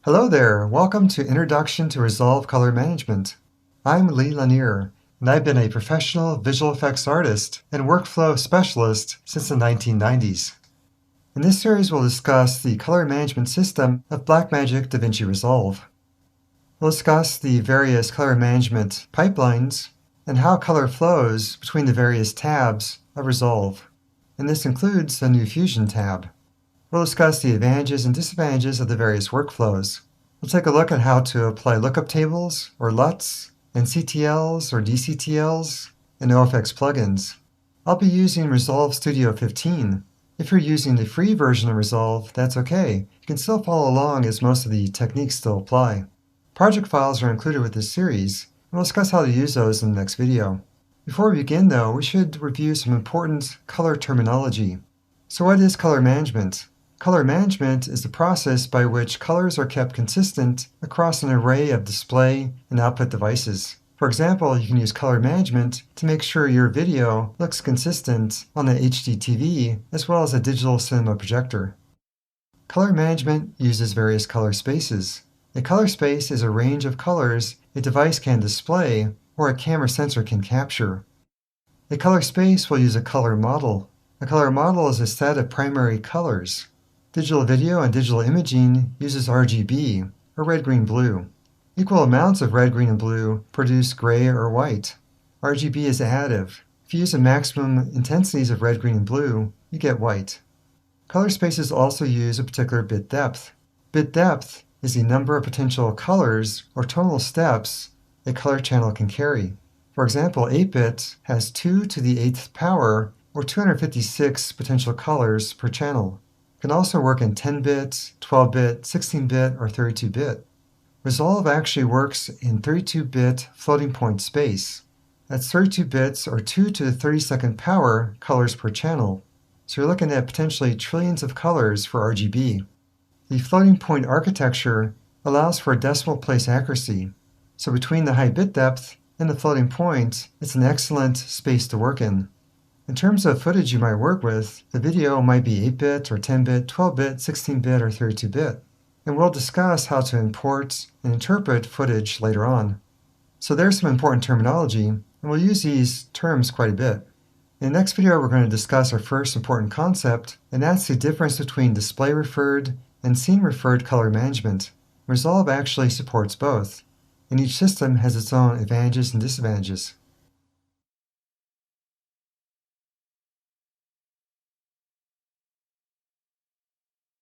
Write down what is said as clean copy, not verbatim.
Hello there, welcome to Introduction to Resolve Color Management. I'm Lee Lanier, and I've been a professional visual effects artist and workflow specialist since the 1990s. In this series, we'll discuss the color management system of Blackmagic DaVinci Resolve. We'll discuss the various color management pipelines and how color flows between the various tabs of Resolve, and this includes the new Fusion tab. We'll discuss the advantages and disadvantages of the various workflows. We'll take a look at how to apply lookup tables, or LUTs, and CTLs or DCTLs, and NoFX plugins. I'll be using Resolve Studio 15. If you're using the free version of Resolve, that's okay. You can still follow along as most of the techniques still apply. Project files are included with this series, and we'll discuss how to use those in the next video. Before we begin though, we should review some important color terminology. So what is color management? Color management is the process by which colors are kept consistent across an array of display and output devices. For example, you can use color management to make sure your video looks consistent on the HD TV as well as a digital cinema projector. Color management uses various color spaces. A color space is a range of colors a device can display or a camera sensor can capture. A color space will use a color model. A color model is a set of primary colors. Digital video and digital imaging uses RGB, or red, green, blue. Equal amounts of red, green, and blue produce gray or white. RGB is additive. If you use the maximum intensities of red, green, and blue, you get white. Color spaces also use a particular bit depth. Bit depth is the number of potential colors or tonal steps a color channel can carry. For example, 8-bit has 2 to the 8th power, or 256 potential colors per channel. Can also work in 10-bit, 12-bit, 16-bit, or 32-bit. Resolve actually works in 32-bit floating point space. That's 32 bits or 2 to the 32nd power colors per channel. So you're looking at potentially trillions of colors for RGB. The floating point architecture allows for decimal place accuracy. So between the high bit depth and the floating point, it's an excellent space to work in. In terms of footage you might work with, the video might be 8-bit or 10-bit, 12-bit, 16-bit, or 32-bit. And we'll discuss how to import and interpret footage later on. So there's some important terminology, and we'll use these terms quite a bit. In the next video, we're going to discuss our first important concept, and that's the difference between display-referred and scene-referred color management. Resolve actually supports both, and each system has its own advantages and disadvantages.